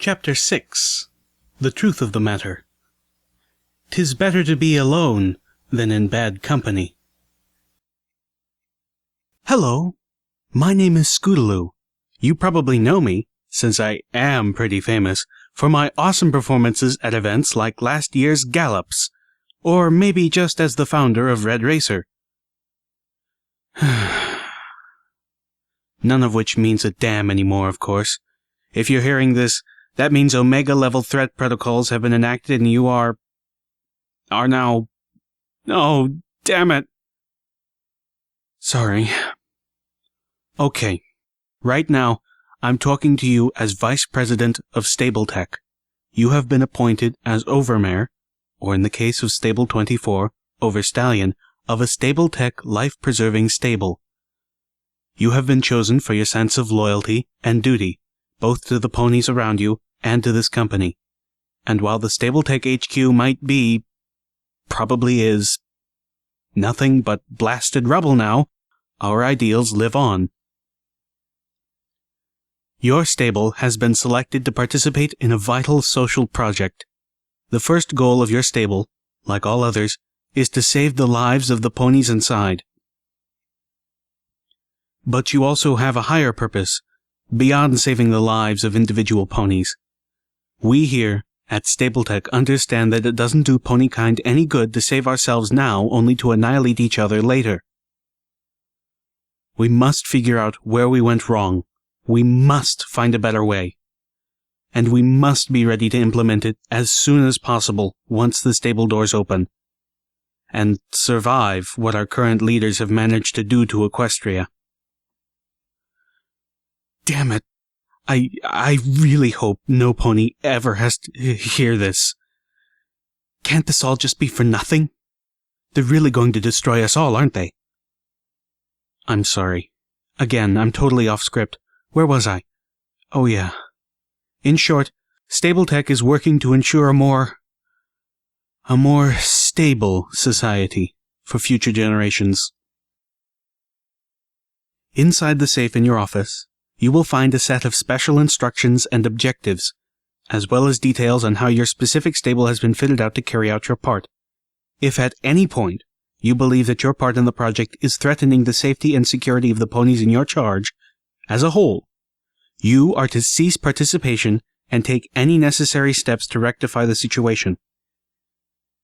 Chapter 6. The Truth of the Matter. 'Tis better to be alone than in bad company. Hello, my name is Scootaloo. You probably know me, since I am pretty famous, for my awesome performances at events like last year's Gallops, or maybe just as the founder of Red Racer. None of which means a damn anymore, of course. If you're hearing this, that means Omega-level threat protocols have been enacted and you are now... Oh, damn it. Sorry. Okay. Right now, I'm talking to you as Vice President of Stable Tech. You have been appointed as Overmare, or in the case of Stable 24, Overstallion, of a Stable Tech life-preserving stable. You have been chosen for your sense of loyalty and duty, both to the ponies around you and to this company. And while the Stable Tech HQ might be, probably is, nothing but blasted rubble now, our ideals live on. Your stable has been selected to participate in a vital social project. The first goal of your stable, like all others, is to save the lives of the ponies inside. But you also have a higher purpose, beyond saving the lives of individual ponies. We here at StableTech understand that it doesn't do ponykind any good to save ourselves now only to annihilate each other later. We must figure out where we went wrong. We must find a better way. And we must be ready to implement it as soon as possible once the stable doors open. And survive what our current leaders have managed to do to Equestria. Damn it. I really hope no pony ever has to hear this. Can't this all just be for nothing? They're really going to destroy us all, aren't they? I'm sorry. Again, I'm totally off script. Where was I? Oh yeah. In short, StableTech is working to ensure a more stable society for future generations. Inside the safe in your office, you will find a set of special instructions and objectives, as well as details on how your specific stable has been fitted out to carry out your part. If at any point you believe that your part in the project is threatening the safety and security of the ponies in your charge, as a whole, you are to cease participation and take any necessary steps to rectify the situation.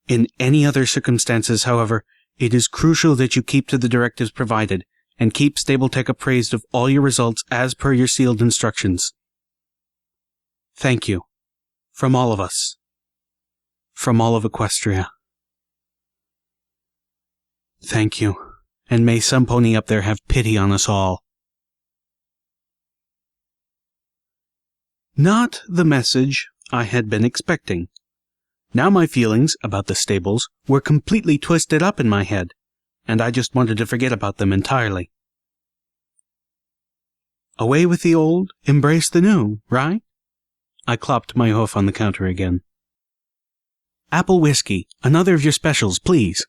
In any other circumstances, however, it is crucial that you keep to the directives provided, and keep StableTech appraised of all your results as per your sealed instructions. Thank you. From all of us. From all of Equestria. Thank you, and may some pony up there have pity on us all. Not the message I had been expecting. Now my feelings about the stables were completely twisted up in my head, and I just wanted to forget about them entirely. Away with the old, embrace the new, right? I clopped my hoof on the counter again. Apple whiskey, another of your specials, please.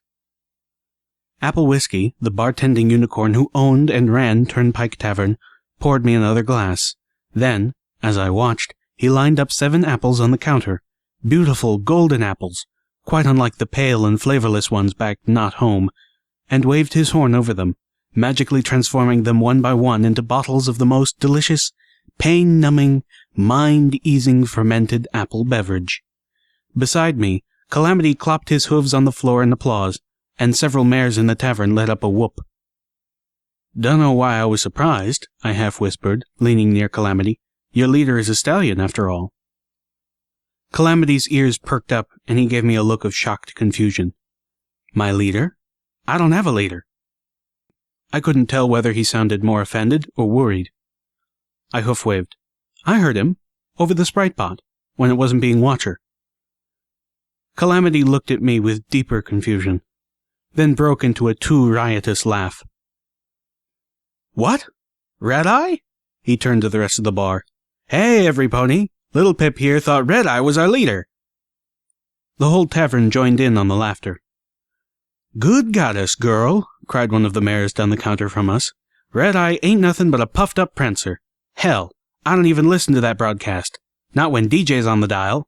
Apple whiskey, the bartending unicorn who owned and ran Turnpike Tavern, poured me another glass. Then, as I watched, he lined up 7 apples on the counter, beautiful golden apples, quite unlike the pale and flavorless ones back not home, and waved his horn over them, magically transforming them one by one into bottles of the most delicious, pain-numbing, mind-easing fermented apple beverage. Beside me, Calamity clopped his hooves on the floor in applause, and several mares in the tavern let up a whoop. Dunno why I was surprised, I half-whispered, leaning near Calamity. Your leader is a stallion, after all. Calamity's ears perked up, and he gave me a look of shocked confusion. My leader? I don't have a leader. I couldn't tell whether he sounded more offended or worried. I hoof-waved. I heard him, over the Sprite pot, when it wasn't being Watcher. Calamity looked at me with deeper confusion, then broke into a too riotous laugh. What? Red-Eye? He turned to the rest of the bar. Hey, every pony! Little Pip here thought Red-Eye was our leader. The whole tavern joined in on the laughter. Good goddess, girl, cried one of the mares down the counter from us. Red-Eye ain't nothing but a puffed-up prancer. Hell, I don't even listen to that broadcast. Not when DJ's on the dial.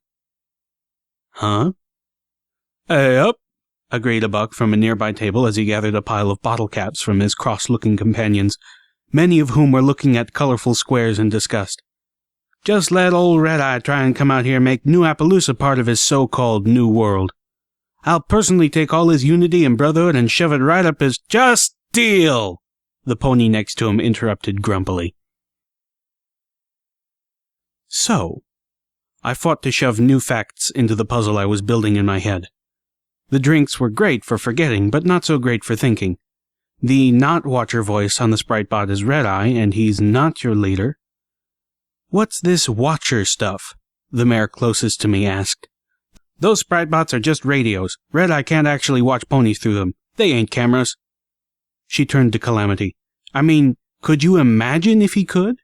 Huh? Hey up, agreed a buck from a nearby table as he gathered a pile of bottle caps from his cross-looking companions, many of whom were looking at colorful squares in disgust. Just let old Red-Eye try and come out here and make New Appaloosa part of his so-called New World. I'll personally take all his unity and brotherhood and shove it right up his— Just deal! The pony next to him interrupted grumpily. So, I fought to shove new facts into the puzzle I was building in my head. The drinks were great for forgetting, but not so great for thinking. The not-watcher voice on the sprite bot is Red-Eye, and he's not your leader. What's this watcher stuff? The mayor closest to me asked. Those sprite bots are just radios. Red-Eye can't actually watch ponies through them. They ain't cameras. She turned to Calamity. I mean, could you imagine if he could?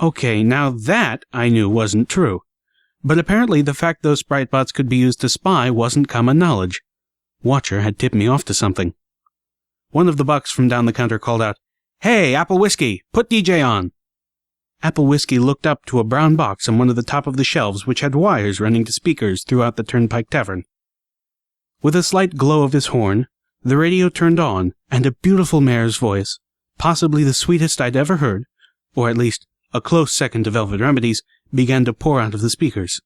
Okay, now that I knew wasn't true. But apparently the fact those sprite bots could be used to spy wasn't common knowledge. Watcher had tipped me off to something. One of the bucks from down the counter called out, Hey, Apple Whiskey, put DJ on. Apple Whiskey looked up to a brown box on one of the top of the shelves which had wires running to speakers throughout the Turnpike Tavern. With a slight glow of his horn, the radio turned on, and a beautiful mare's voice, possibly the sweetest I'd ever heard, or at least a close second to Velvet Remedies, began to pour out of the speakers.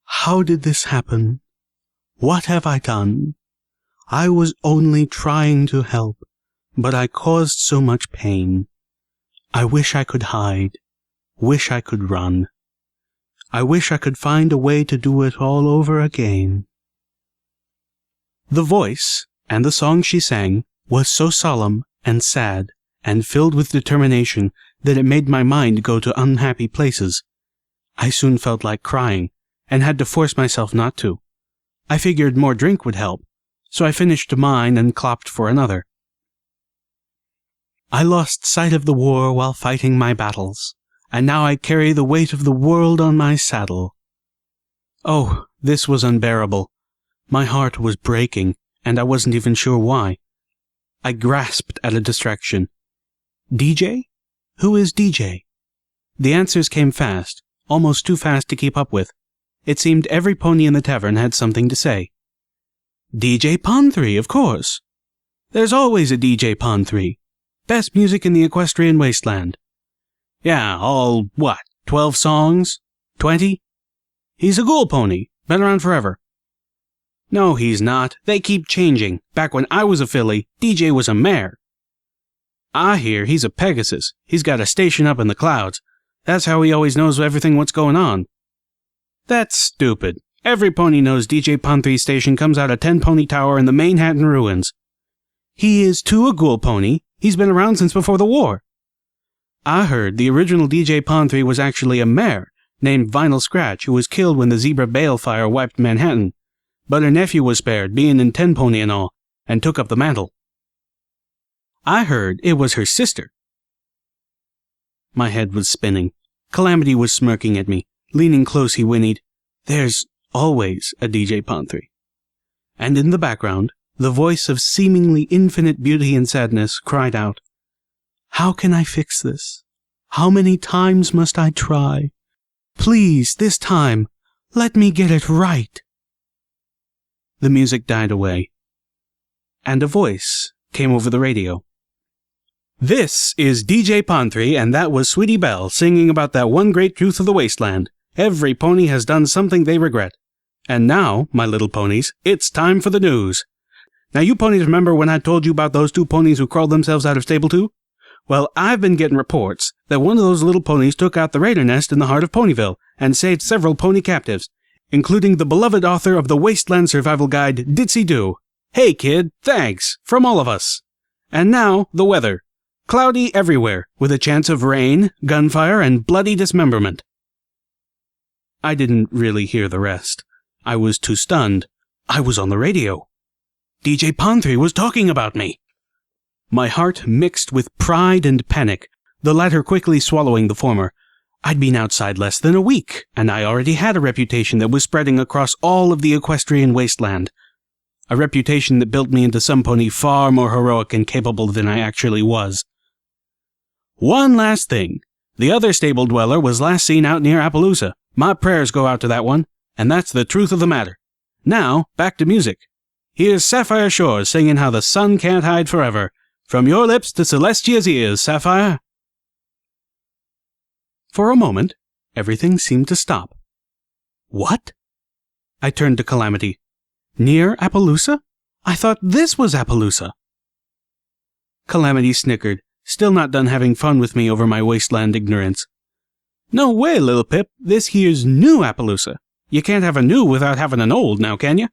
How did this happen? What have I done? I was only trying to help, but I caused so much pain. I wish I could hide, wish I could run. I wish I could find a way to do it all over again. The voice, and the song she sang, was so solemn and sad and filled with determination that it made my mind go to unhappy places. I soon felt like crying, and had to force myself not to. I figured more drink would help, so I finished mine and clopped for another. I lost sight of the war while fighting my battles, and now I carry the weight of the world on my saddle. Oh, this was unbearable. My heart was breaking, and I wasn't even sure why. I grasped at a distraction. DJ? Who is DJ? The answers came fast, almost too fast to keep up with. It seemed every pony in the tavern had something to say. DJ Pond 3, of course. There's always a DJ Pond 3. Best music in the equestrian wasteland. Yeah, all, 12 songs? 20? He's a ghoul pony. Been around forever. No, he's not. They keep changing. Back when I was a filly, DJ was a mare. I hear he's a Pegasus. He's got a station up in the clouds. That's how he always knows everything what's going on. That's stupid. Every pony knows DJ Pond 3's station comes out of 10 Pony Tower in the Manhattan ruins. He is too a ghoul pony. He's been around since before the war. I heard the original DJ Pond 3 was actually a mare named Vinyl Scratch who was killed when the Zebra Bale fire wiped Manhattan. But her nephew was spared, being in 10 Pony and all, and took up the mantle. I heard it was her sister. My head was spinning. Calamity was smirking at me. Leaning close, he whinnied, There's always a DJ Pond 3. And in the background, the voice of seemingly infinite beauty and sadness cried out, How can I fix this? How many times must I try? Please, this time, let me get it right. The music died away, and a voice came over the radio. This is DJ Pond 3, and that was Sweetie Belle singing about that one great truth of the wasteland. Every pony has done something they regret. And now, my little ponies, it's time for the news. Now you ponies remember when I told you about those 2 ponies who crawled themselves out of Stable 2? Well, I've been getting reports that one of those little ponies took out the raider nest in the heart of Ponyville and saved several pony captives, including the beloved author of the Wasteland Survival Guide, Ditsy Doo. Hey kid, thanks, from all of us. And now, the weather. Cloudy everywhere, with a chance of rain, gunfire, and bloody dismemberment. I didn't really hear the rest. I was too stunned. I was on the radio. DJ Pond 3 was talking about me. My heart mixed with pride and panic, the latter quickly swallowing the former. I'd been outside less than a week, and I already had a reputation that was spreading across all of the equestrian wasteland. A reputation that built me into some pony far more heroic and capable than I actually was. One last thing. The other stable dweller was last seen out near Appaloosa. My prayers go out to that one, and that's the truth of the matter. Now, back to music. Here's Sapphire Shores singing How the Sun Can't Hide Forever. From your lips to Celestia's ears, Sapphire. For a moment, everything seemed to stop. What? I turned to Calamity. Near Appaloosa? I thought this was Appaloosa. Calamity snickered, still not done having fun with me over my wasteland ignorance. No way, little Pip, this here's new Appaloosa. You can't have a new without having an old, now can you?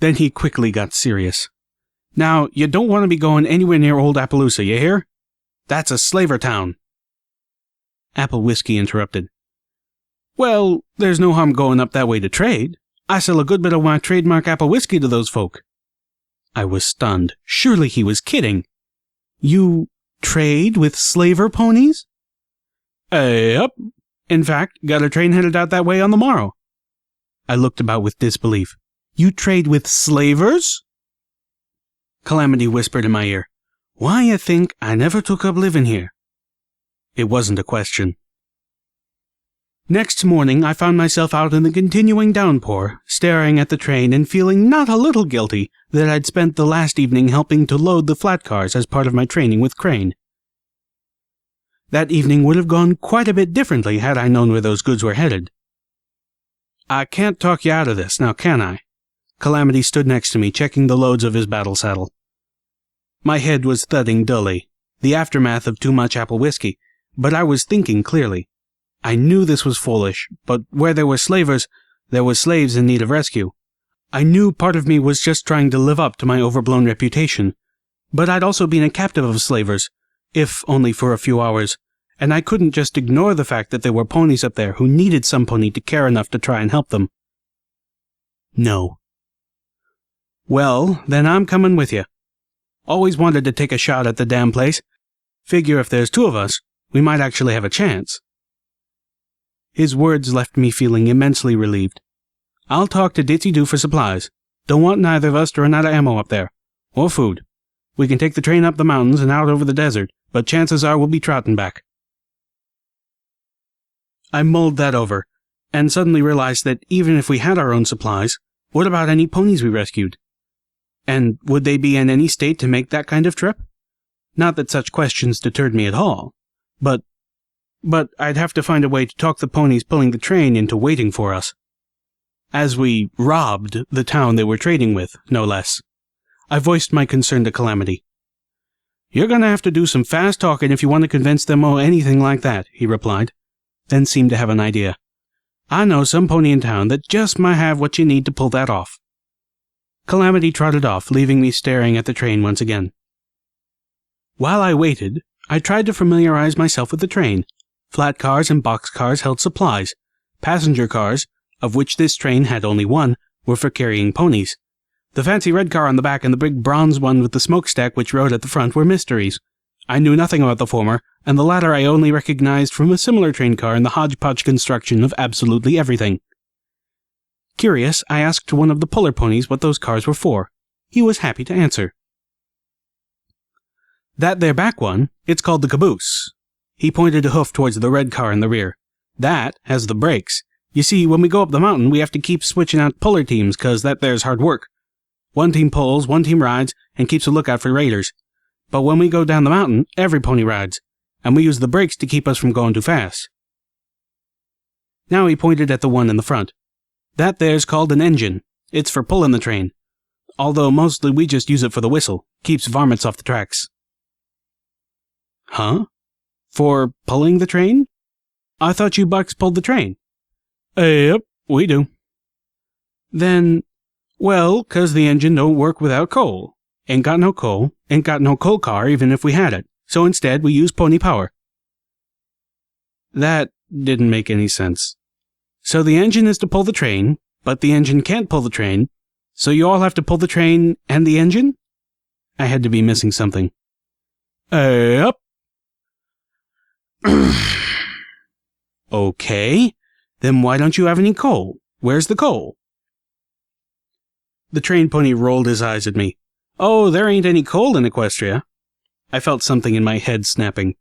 Then he quickly got serious. Now, you don't want to be going anywhere near old Appaloosa, you hear? That's a slaver town. Apple Whiskey interrupted. Well, there's no harm going up that way to trade. I sell a good bit of my trademark apple whiskey to those folk. I was stunned. Surely he was kidding. You trade with slaver ponies? Yep. In fact, got a train headed out that way on the morrow. I looked about with disbelief. You trade with slavers? Calamity whispered in my ear. Why you think I never took up living here? It wasn't a question. Next morning, I found myself out in the continuing downpour, staring at the train and feeling not a little guilty that I'd spent the last evening helping to load the flat cars as part of my training with Crane. That evening would have gone quite a bit differently had I known where those goods were headed. I can't talk you out of this, now can I? Calamity stood next to me, checking the loads of his battle saddle. My head was thudding dully, the aftermath of too much apple whiskey, but I was thinking clearly. I knew this was foolish, but where there were slavers, there were slaves in need of rescue. I knew part of me was just trying to live up to my overblown reputation, but I'd also been a captive of slavers, if only for a few hours, and I couldn't just ignore the fact that there were ponies up there who needed some pony to care enough to try and help them. No. Well, then I'm coming with you. Always wanted to take a shot at the damn place. Figure if there's two of us, we might actually have a chance. His words left me feeling immensely relieved. I'll talk to Ditzy-Doo for supplies. Don't want neither of us to run out of ammo up there. Or food. We can take the train up the mountains and out over the desert, but chances are we'll be trotting back. I mulled that over, and suddenly realized that even if we had our own supplies, what about any ponies we rescued? And would they be in any state to make that kind of trip? Not that such questions deterred me at all, but I'd have to find a way to talk the ponies pulling the train into waiting for us. As we robbed the town they were trading with, no less. I voiced my concern to Calamity. You're going to have to do some fast talking if you want to convince them of anything like that, he replied, then seemed to have an idea. I know some pony in town that just might have what you need to pull that off. Calamity trotted off, leaving me staring at the train once again. While I waited, I tried to familiarize myself with the train. Flat cars and box cars held supplies. Passenger cars, of which this train had only one, were for carrying ponies. The fancy red car on the back and the big bronze one with the smokestack which rode at the front were mysteries. I knew nothing about the former, and the latter I only recognized from a similar train car in the hodgepodge construction of absolutely everything. Curious, I asked one of the puller ponies what those cars were for. He was happy to answer. That there back one, it's called the caboose. He pointed a hoof towards the red car in the rear. That has the brakes. You see, when we go up the mountain, we have to keep switching out puller teams, 'cause that there's hard work. One team pulls, one team rides, and keeps a lookout for raiders. But when we go down the mountain, every pony rides, and we use the brakes to keep us from going too fast. Now he pointed at the one in the front. That there's called an engine. It's for pulling the train. Although mostly we just use it for the whistle. Keeps varmints off the tracks. Huh? For pulling the train? I thought you bucks pulled the train. Yep, we do. Then, well, 'cause the engine don't work without coal. Ain't got no coal car even if we had it. So instead we use pony power. That didn't make any sense. So the engine is to pull the train, but the engine can't pull the train, so you all have to pull the train and the engine? I had to be missing something. Yep. Okay, then why don't you have any coal? Where's the coal? The train pony rolled his eyes at me. Oh, there ain't any coal in Equestria. I felt something in my head snapping.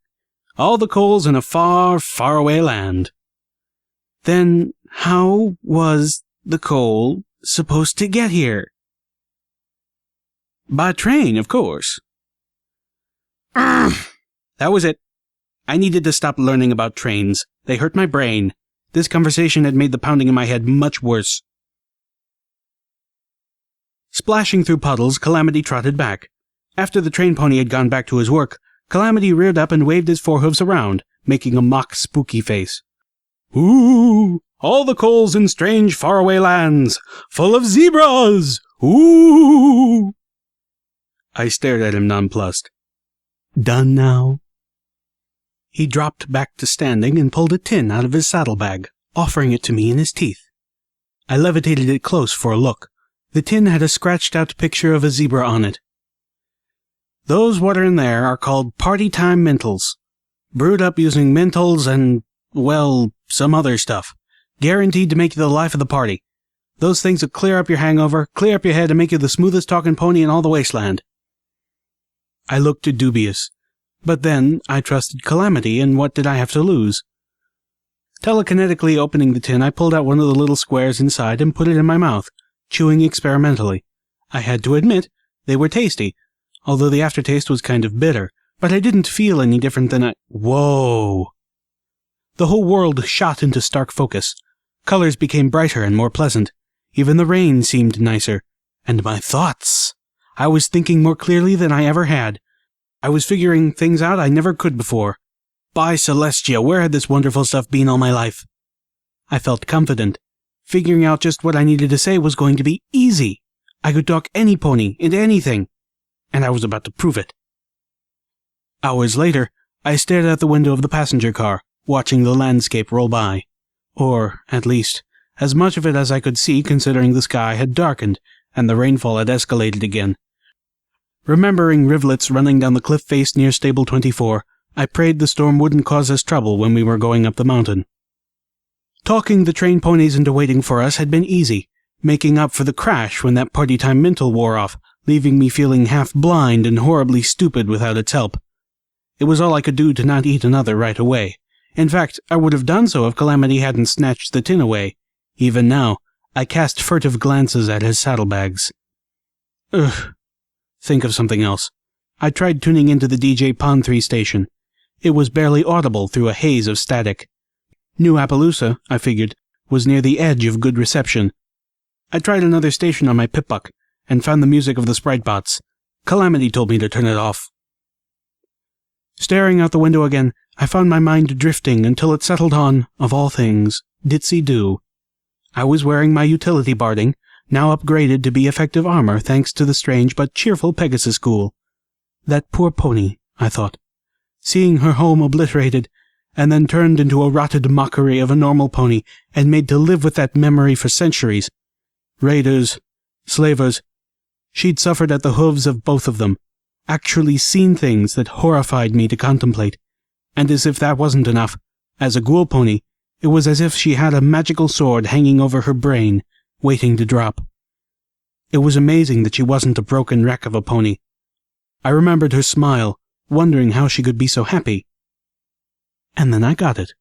All the coals in a far, far away land. Then how was the coal supposed to get here? By train, of course. That was it. I needed to stop learning about trains. They hurt my brain. This conversation had made the pounding in my head much worse. Splashing through puddles, Calamity trotted back. After the train pony had gone back to his work, Calamity reared up and waved his forehooves around, making a mock spooky face. Ooh! All the coals in strange faraway lands, full of zebras! Ooh! I stared at him nonplussed. Done now? He dropped back to standing and pulled a tin out of his saddlebag, offering it to me in his teeth. I levitated it close for a look. The tin had a scratched-out picture of a zebra on it. Those what are in there are called party-time mentals. Brewed up using mentals and, well, some other stuff. Guaranteed to make you the life of the party. Those things will clear up your hangover, clear up your head, and make you the smoothest talking pony in all the wasteland. I looked dubious. But then I trusted Calamity, and what did I have to lose? Telekinetically opening the tin, I pulled out one of the little squares inside and put it in my mouth, chewing experimentally. I had to admit, they were tasty, although the aftertaste was kind of bitter, but I didn't feel any different than Whoa! The whole world shot into stark focus. Colors became brighter and more pleasant. Even the rain seemed nicer. And my thoughts! I was thinking more clearly than I ever had. I was figuring things out I never could before. By Celestia, where had this wonderful stuff been all my life? I felt confident. Figuring out just what I needed to say was going to be easy. I could talk any pony into anything. And I was about to prove it. Hours later, I stared out the window of the passenger car, watching the landscape roll by. Or, at least, as much of it as I could see considering the sky had darkened and the rainfall had escalated again. Remembering rivulets running down the cliff face near Stable 24, I prayed the storm wouldn't cause us trouble when we were going up the mountain. Talking the train ponies into waiting for us had been easy, making up for the crash when that party-time mental wore off, leaving me feeling half blind and horribly stupid without its help. It was all I could do to not eat another right away. In fact, I would have done so if Calamity hadn't snatched the tin away. Even now, I cast furtive glances at his saddlebags. Ugh. Think of something else. I tried tuning into the DJ Pond 3 station. It was barely audible through a haze of static. New Appaloosa, I figured, was near the edge of good reception. I tried another station on my Pip-Buck, and found the music of the Sprite Bots. Calamity told me to turn it off. Staring out the window again, I found my mind drifting until it settled on, of all things, Ditsy-Do. I was wearing my utility barding, now upgraded to be effective armor thanks to the strange but cheerful Pegasus Ghoul. That poor pony, I thought. Seeing her home obliterated, and then turned into a rotted mockery of a normal pony and made to live with that memory for centuries. Raiders, slavers. She'd suffered at the hooves of both of them, actually seen things that horrified me to contemplate. And as if that wasn't enough, as a ghoul pony, it was as if she had a magical sword hanging over her brain, waiting to drop. It was amazing that she wasn't a broken wreck of a pony. I remembered her smile, wondering how she could be so happy. And then I got it.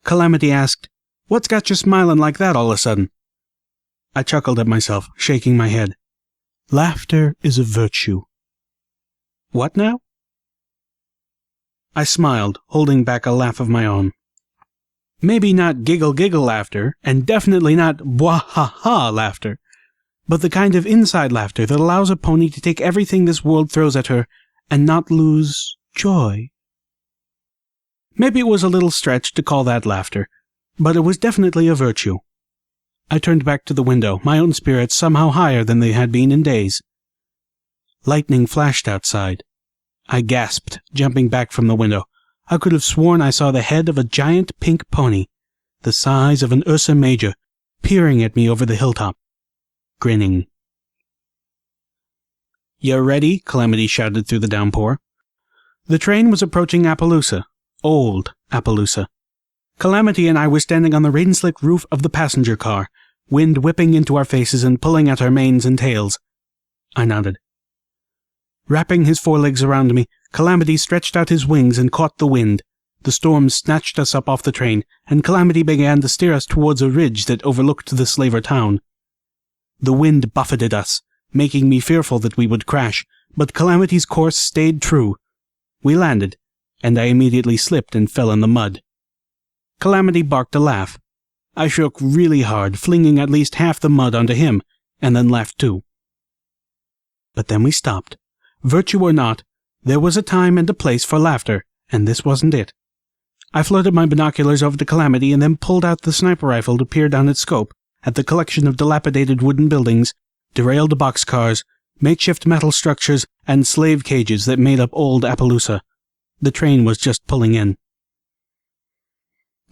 Calamity asked, "What's got you smiling like that all of a sudden?" I chuckled at myself, shaking my head. Laughter is a virtue. What now? I smiled, holding back a laugh of my own. Maybe not giggle-giggle laughter, and definitely not bwah-ha-ha laughter, but the kind of inside laughter that allows a pony to take everything this world throws at her and not lose joy. Maybe it was a little stretch to call that laughter, but it was definitely a virtue. I turned back to the window, my own spirits somehow higher than they had been in days. Lightning flashed outside. I gasped, jumping back from the window. I could have sworn I saw the head of a giant pink pony, the size of an Ursa Major, peering at me over the hilltop, grinning. "You ready?" Calamity shouted through the downpour. The train was approaching Appaloosa, old Appaloosa. Calamity and I were standing on the rain-slick roof of the passenger car, wind whipping into our faces and pulling at our manes and tails. I nodded. Wrapping his forelegs around me, Calamity stretched out his wings and caught the wind, The storm snatched us up off the train, and Calamity began to steer us towards a ridge that overlooked the slaver town. The wind buffeted us, making me fearful that we would crash, but Calamity's course stayed true. We landed, and I immediately slipped and fell in the mud. Calamity barked a laugh. I shook really hard, flinging at least half the mud onto him, and then laughed too. But then we stopped. Virtue or not, there was a time and a place for laughter, and this wasn't it. I floated my binoculars over to Calamity and then pulled out the sniper rifle to peer down its scope at the collection of dilapidated wooden buildings, derailed boxcars, makeshift metal structures, and slave cages that made up old Appaloosa. The train was just pulling in.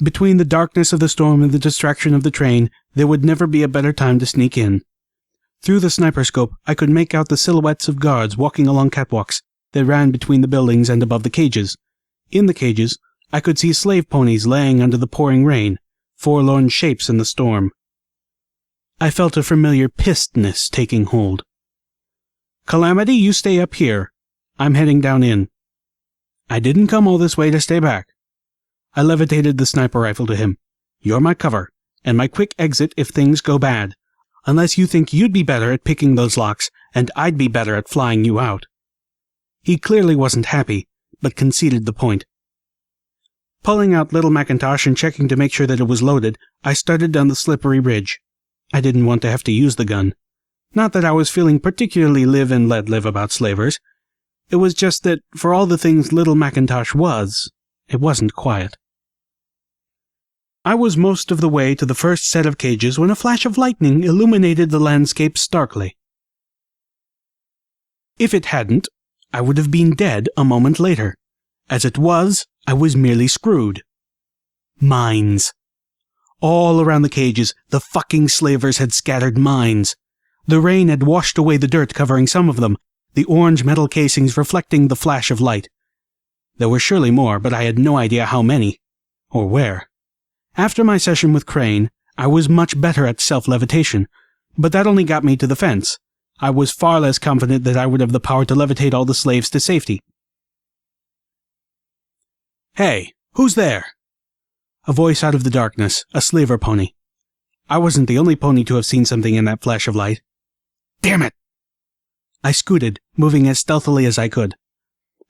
Between the darkness of the storm and the distraction of the train, there would never be a better time to sneak in. Through the sniper scope, I could make out the silhouettes of guards walking along catwalks that ran between the buildings and above the cages. In the cages, I could see slave ponies laying under the pouring rain, forlorn shapes in the storm. I felt a familiar pissedness taking hold. Calamity, you stay up here. I'm heading down in. I didn't come all this way to stay back. I levitated the sniper rifle to him. You're my cover, and my quick exit if things go bad. Unless you think you'd be better at picking those locks, and I'd be better at flying you out. He clearly wasn't happy, but conceded the point. Pulling out Little Macintosh and checking to make sure that it was loaded, I started down the slippery ridge. I didn't want to have to use the gun. Not that I was feeling particularly live and let live about slavers. It was just that, for all the things Little Macintosh was, it wasn't quiet. I was most of the way to the first set of cages when a flash of lightning illuminated the landscape starkly. If it hadn't, I would have been dead a moment later. As it was, I was merely screwed. Mines. All around the cages, the fucking slavers had scattered mines. The rain had washed away the dirt covering some of them, the orange metal casings reflecting the flash of light. There were surely more, but I had no idea how many, or where. After my session with Crane, I was much better at self-levitation, but that only got me to the fence. I was far less confident that I would have the power to levitate all the slaves to safety. "Hey, who's there?" A voice out of the darkness, a slaver pony. I wasn't the only pony to have seen something in that flash of light. Damn it! I scooted, moving as stealthily as I could.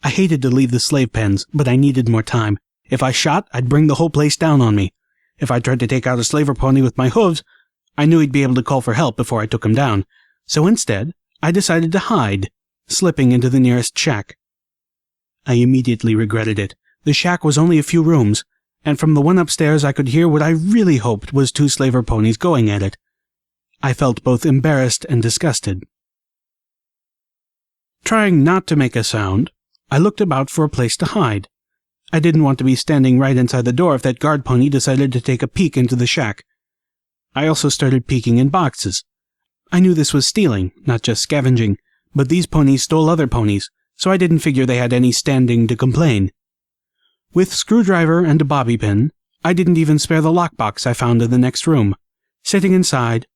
I hated to leave the slave pens, but I needed more time. If I shot, I'd bring the whole place down on me. If I tried to take out a slaver pony with my hooves, I knew he'd be able to call for help before I took him down. So instead, I decided to hide, slipping into the nearest shack. I immediately regretted it. The shack was only a few rooms, and from the one upstairs I could hear what I really hoped was two slaver ponies going at it. I felt both embarrassed and disgusted. Trying not to make a sound, I looked about for a place to hide. I didn't want to be standing right inside the door if that guard pony decided to take a peek into the shack. I also started peeking in boxes. I knew this was stealing, not just scavenging, but these ponies stole other ponies, so I didn't figure they had any standing to complain. With screwdriver and a bobby pin, I didn't even spare the lockbox I found in the next room. Sitting inside,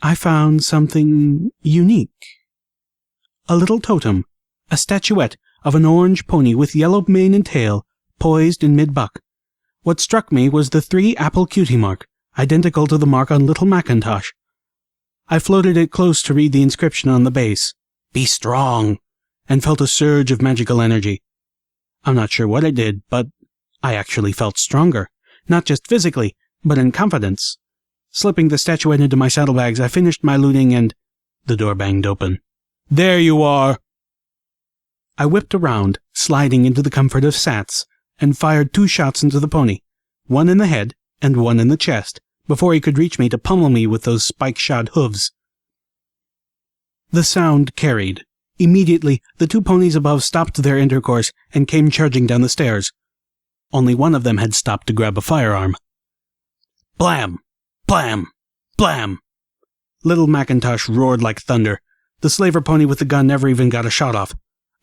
I found something unique. A little totem, a statuette of an orange pony with yellow mane and tail, poised in mid-buck. What struck me was the 3 apple cutie mark, identical to the mark on Little Macintosh. I floated it close to read the inscription on the base, "Be strong," and felt a surge of magical energy. I'm not sure what it did, but I actually felt stronger, not just physically, but in confidence. Slipping the statuette into my saddlebags, I finished my looting and the door banged open. "There you are!" I whipped around, sliding into the comfort of Sats, and fired 2 shots into the pony, one in the head and one in the chest, before he could reach me to pummel me with those spike-shod hooves. The sound carried. Immediately, the 2 ponies above stopped their intercourse and came charging down the stairs. Only one of them had stopped to grab a firearm. Blam! Blam! Blam! Little Macintosh roared like thunder. The slaver pony with the gun never even got a shot off.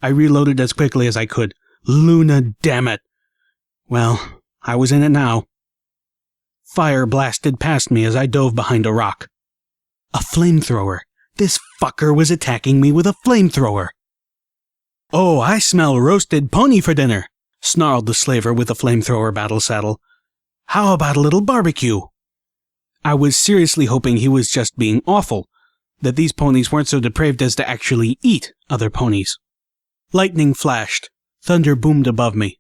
I reloaded as quickly as I could. Luna, damn it! Well, I was in it now. Fire blasted past me as I dove behind a rock. A flamethrower! This fucker was attacking me with a flamethrower! "Oh, I smell roasted pony for dinner! snarled the slaver with the flamethrower battle saddle. "How about a little barbecue?" I was seriously hoping he was just being awful, that these ponies weren't so depraved as to actually eat other ponies. Lightning flashed. Thunder boomed above me.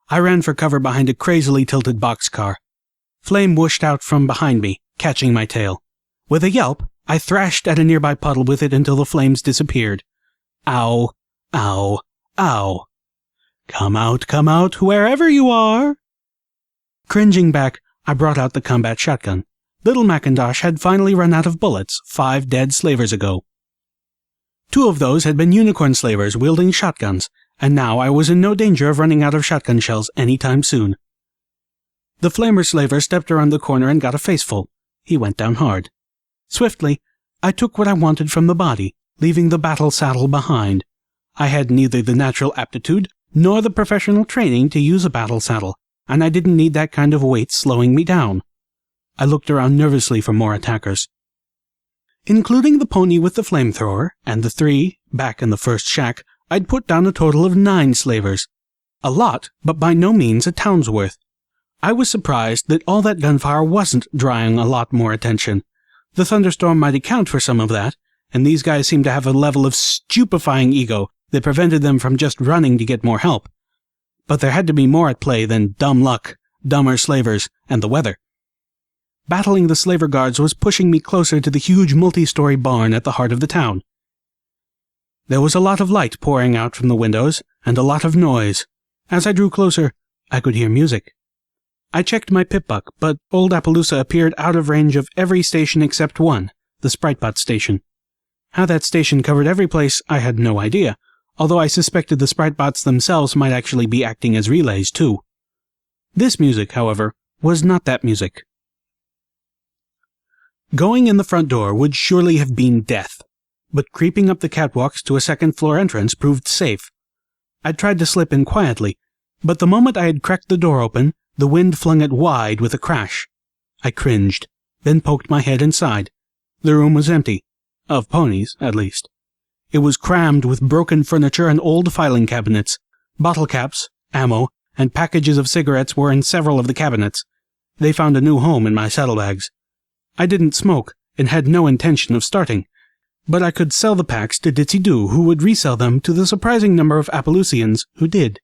I ran for cover behind a crazily tilted boxcar. Flame whooshed out from behind me, catching my tail. With a yelp, I thrashed at a nearby puddle with it until the flames disappeared. Ow, ow, ow. Come out, wherever you are. Cringing back, I brought out the combat shotgun. Little Macintosh had finally run out of bullets 5 dead slavers ago. 2 of those had been unicorn slavers wielding shotguns, and now I was in no danger of running out of shotgun shells any time soon. The flamer slaver stepped around the corner and got a faceful. He went down hard. Swiftly, I took what I wanted from the body, leaving the battle saddle behind. I had neither the natural aptitude nor the professional training to use a battle saddle, and I didn't need that kind of weight slowing me down. I looked around nervously for more attackers. Including the pony with the flamethrower, and the 3 back in the first shack, I'd put down a total of 9 slavers. A lot, but by no means a town's worth. I was surprised that all that gunfire wasn't drawing a lot more attention. The thunderstorm might account for some of that, and these guys seemed to have a level of stupefying ego that prevented them from just running to get more help. But there had to be more at play than dumb luck, dumber slavers, and the weather. Battling the slaver guards was pushing me closer to the huge multi-story barn at the heart of the town. There was a lot of light pouring out from the windows, and a lot of noise. As I drew closer, I could hear music. I checked my pip-buck, but old Appaloosa appeared out of range of every station except one, the Spritebot station. How that station covered every place, I had no idea, although I suspected the Spritebots themselves might actually be acting as relays, too. This music, however, was not that music. Going in the front door would surely have been death, but creeping up the catwalks to a second-floor entrance proved safe. I tried to slip in quietly, but the moment I had cracked the door open, the wind flung it wide with a crash. I cringed, then poked my head inside. The room was empty. Of ponies, at least. It was crammed with broken furniture and old filing cabinets. Bottle caps, ammo, and packages of cigarettes were in several of the cabinets. They found a new home in my saddlebags. I didn't smoke, and had no intention of starting, but I could sell the packs to Ditzy-Doo, who would resell them to the surprising number of Appaloosians who did.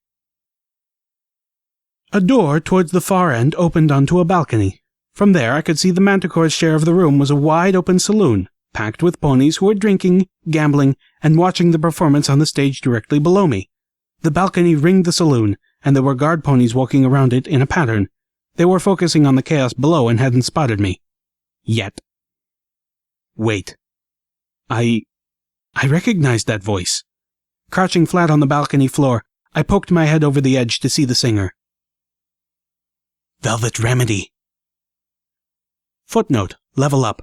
A door towards the far end opened onto a balcony. From there I could see the Manticore's share of the room was a wide-open saloon, packed with ponies who were drinking, gambling, and watching the performance on the stage directly below me. The balcony ringed the saloon, and there were guard ponies walking around it in a pattern. They were focusing on the chaos below and hadn't spotted me. Yet. Wait. I recognized that voice. Crouching flat on the balcony floor, I poked my head over the edge to see the singer. Velvet Remedy. Footnote, level up.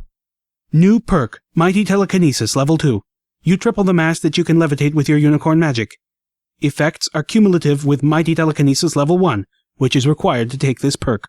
New perk, Mighty Telekinesis level 2. You triple the mass that you can levitate with your unicorn magic. Effects are cumulative with Mighty Telekinesis level 1, which is required to take this perk.